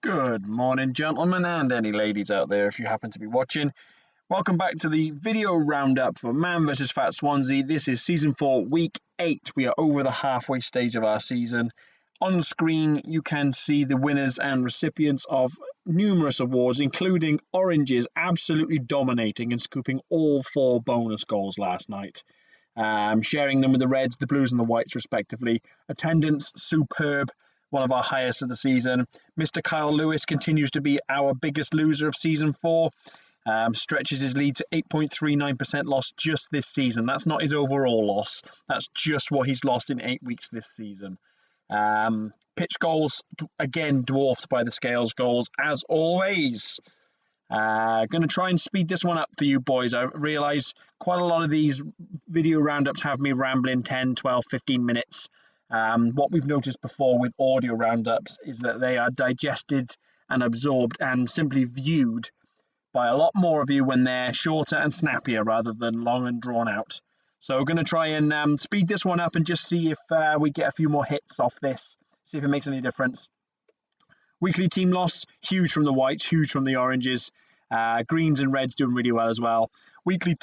Good morning, gentlemen, and any ladies out there if you happen to be watching. Welcome back to the video roundup for MvFF Swansea. This is season 4, week 8. We are over the halfway stage of our season. On screen, you can see the winners and recipients of numerous awards, including Oranges absolutely dominating and scooping all 4 bonus goals last night. Sharing them with the Reds, the Blues, and the Whites, respectively. Attendance superb, one of our highest of the season. Mr. Kyle Lewis continues to be our biggest loser of season 4. Stretches his lead to 8.39% loss just this season. That's not his overall loss. That's just what he's lost in 8 weeks this season. Pitch goals, again, dwarfed by the scales goals, as always. Going to try and speed this one up for you boys. I realise quite a lot of these video roundups have me rambling 10, 12, 15 minutes. What we've noticed before with audio roundups is that they are digested and absorbed and simply viewed by a lot more of you when they're shorter and snappier rather than long and drawn out. So we're going to try and speed this one up and just see if we get a few more hits off this, see if it makes any difference. Weekly team loss, huge from the Whites, huge from the Oranges. Greens and Reds doing really well as well. Weekly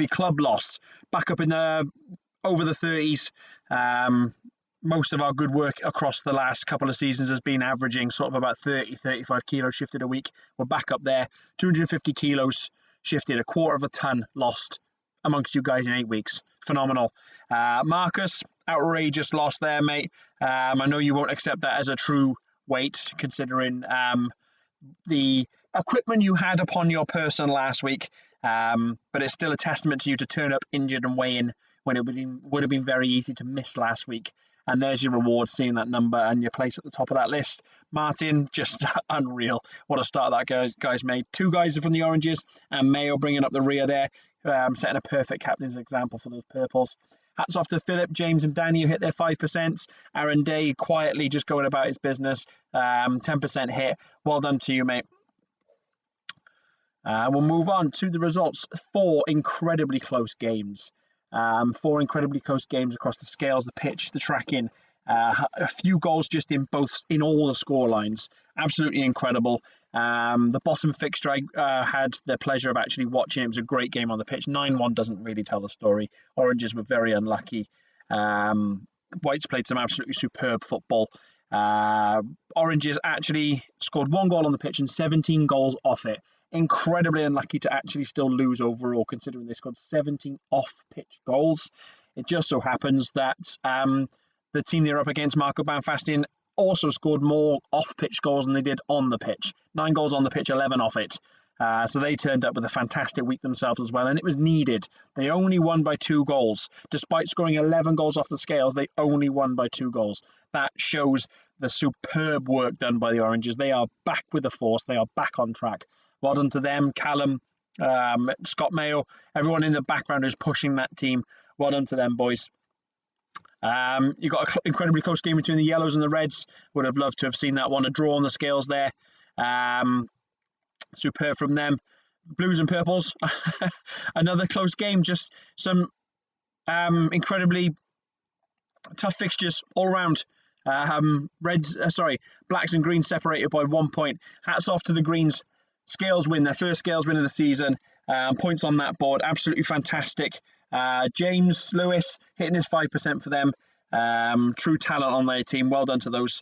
club loss, back up in the over the 30s. Most of our good work across the last couple of seasons has been averaging sort of about 30, 35 kilos shifted a week. We're back up there. 250 kilos shifted, a quarter of a ton lost amongst you guys in 8 weeks. Phenomenal. Marcus, outrageous loss there, mate. I know you won't accept that as a true weight, considering the equipment you had upon your person last week, but it's still a testament to you to turn up injured and weigh in when it would have been very easy to miss last week. And there's your reward, seeing that number and your place at the top of that list. Martin, just unreal. What a start that guy's made. 2 guys from the Oranges and Mayo bringing up the rear there, setting a perfect captain's example for those purples. Hats off to Philip, James and Danny who hit their 5%. Aaron Day quietly just going about his business. 10% hit. Well done to you, mate. We'll move on to the results. 4 incredibly close games. 4 incredibly close games across the scales, the pitch, the tracking. A few goals just in all the score lines. Absolutely incredible. The bottom fixture I had the pleasure of actually watching. It was a great game on the pitch. 9-1 doesn't really tell the story. Oranges were very unlucky. Whites played some absolutely superb football. Oranges actually scored 1 goal on the pitch and 17 goals off it. Incredibly unlucky to actually still lose overall, considering they scored 17 off-pitch goals. It just so happens that the team they're up against, Marco Banfastien, also scored more off-pitch goals than they did on the pitch. 9 goals on the pitch, 11 off it. So they turned up with a fantastic week themselves as well, and it was needed. They only won by 2 goals. Despite scoring 11 goals off the scales, they only won by 2 goals. That shows the superb work done by the Oranges. They are back with the force. They are back on track. Well done to them, Callum, Scott Mayo, everyone in the background who's pushing that team. Well done to them, boys. You got an incredibly close game between the Yellows and the Reds. Would have loved to have seen that one. A draw on the scales there. Superb from them. Blues and Purples, another close game. Just some incredibly tough fixtures all round. Blacks and Greens separated by 1 point. Hats off to the Greens. Scales win, their first scales win of the season. Points on that board, absolutely fantastic. James Lewis hitting his 5% for them. True talent on their team. Well done to those.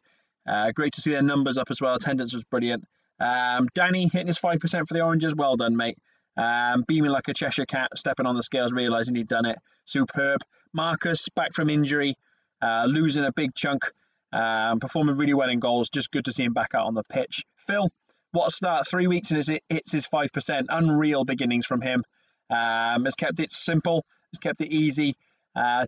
Great to see their numbers up as well. Attendance was brilliant. Danny hitting his 5% for the Oranges. Well done, mate. Beaming like a Cheshire cat, stepping on the scales, realising he'd done it. Superb. Marcus, back from injury, losing a big chunk. Performing really well in goals. Just good to see him back out on the pitch. Phil, what a start. 3 weeks and it hits his 5%. Unreal beginnings from him. Has kept it simple. Has kept it easy.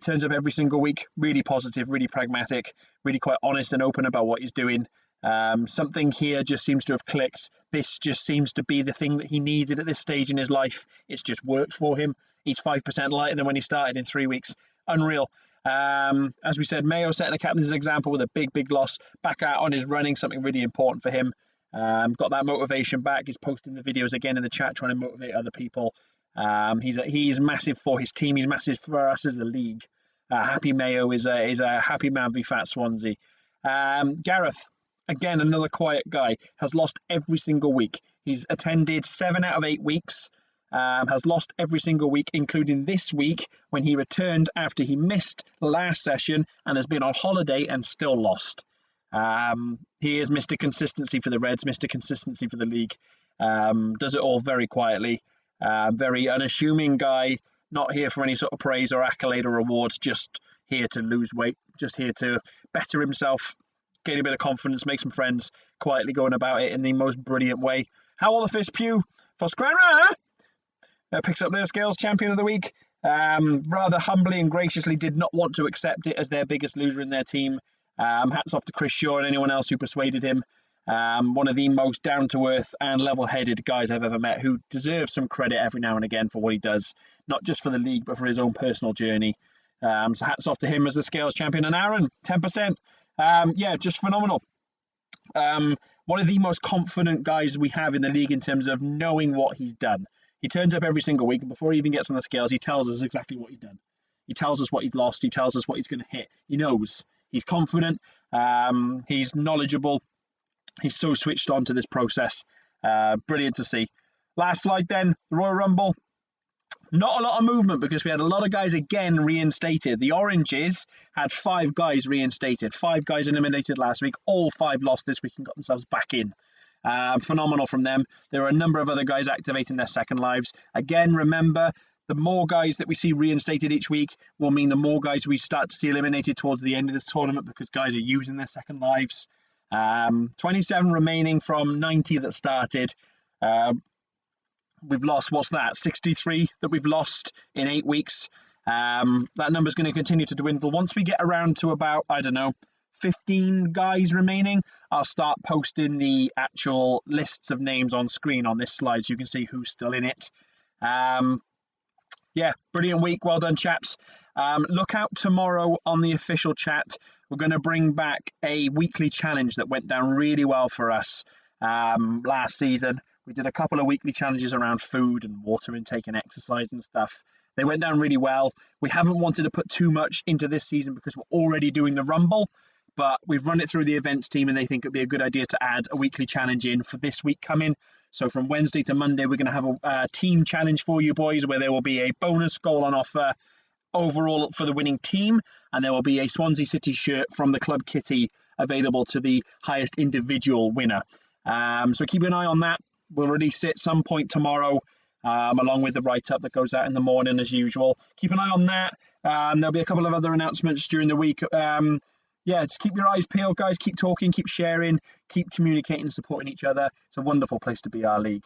Turns up every single week. Really positive, really pragmatic, really quite honest and open about what he's doing. Something here just seems to have clicked. This just seems to be the thing that he needed at this stage in his life. It's just worked for him. He's 5% lighter than when he started in 3 weeks. Unreal. As we said, Mayo setting a captain's example with a big loss. Back out on his running, something really important for him. Got that motivation back. He's posting the videos again in the chat, trying to motivate other people. He's massive for his team. He's massive for us as a league. Happy Mayo is a happy man v Fat Swansea. Gareth, again, another quiet guy, has lost every single week. He's attended 7 out of 8 weeks, has lost every single week, including this week when he returned after he missed last session and has been on holiday and still lost. He is Mr. Consistency for the Reds, Mr. Consistency for the league. Does it all very quietly. Very unassuming guy, not here for any sort of praise or accolade or awards, just here to lose weight, just here to better himself, gain a bit of confidence, make some friends, quietly going about it in the most brilliant way. How will the fist pew for Scranra? Picks up their Scales Champion of the Week. Rather humbly and graciously did not want to accept it as their biggest loser in their team. Hats off to Chris Shaw and anyone else who persuaded him. One of the most down-to-earth and level-headed guys I've ever met, who deserves some credit every now and again for what he does, not just for the league, but for his own personal journey. So hats off to him as the Scales Champion. And Aaron, 10%. Yeah, just phenomenal. One of the most confident guys we have in the league in terms of knowing what he's done. He turns up every single week, and before he even gets on the scales, he tells us exactly what he's done. He tells us what he's lost. He tells us what he's going to hit. He knows. He's confident. He's knowledgeable. He's so switched on to this process. Brilliant to see. Last slide then, the Royal Rumble. Not a lot of movement because we had a lot of guys again reinstated. The Oranges had 5 guys reinstated. 5 guys eliminated last week. All 5 lost this week and got themselves back in. Phenomenal from them. There are a number of other guys activating their second lives. Again, remember, the more guys that we see reinstated each week will mean the more guys we start to see eliminated towards the end of this tournament because guys are using their second lives. 27 remaining from 90 that started. We've lost, what's that, 63 that we've lost in 8 weeks. That number's going to continue to dwindle. Once we get around to about, I don't know, 15 guys remaining, I'll start posting the actual lists of names on screen on this slide so you can see who's still in it. Yeah, brilliant week. Well done, chaps. Look out tomorrow on the official chat. We're going to bring back a weekly challenge that went down really well for us last season. We did a couple of weekly challenges around food and water intake and exercise and stuff. They went down really well. We haven't wanted to put too much into this season because we're already doing the Rumble, but we've run it through the events team and they think it'd be a good idea to add a weekly challenge in for this week coming. So from Wednesday to Monday, we're going to have a team challenge for you boys where there will be a bonus goal on offer overall for the winning team, and there will be a Swansea City shirt from the club kitty available to the highest individual winner. So keep an eye on that. We'll release it some point tomorrow, along with the write-up that goes out in the morning as usual. Keep an eye on that. There'll be a couple of other announcements during the week. Yeah, just keep your eyes peeled, guys. Keep talking, keep sharing, keep communicating and supporting each other. It's a wonderful place to be, our league.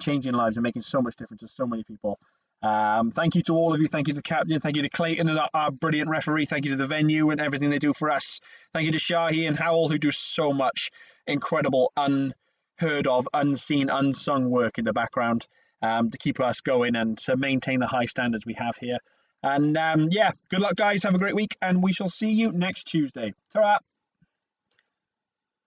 Changing lives and making so much difference to so many people. Thank you to all of you. Thank you to the captain. Thank you to Clayton and our brilliant referee. Thank you to the venue and everything they do for us. Thank you to Shahi and Howell, who do so much incredible, unheard of, unseen, unsung work in the background to keep us going and to maintain the high standards we have here. And yeah, good luck, guys. Have a great week, and we shall see you next Tuesday. Ta-ra!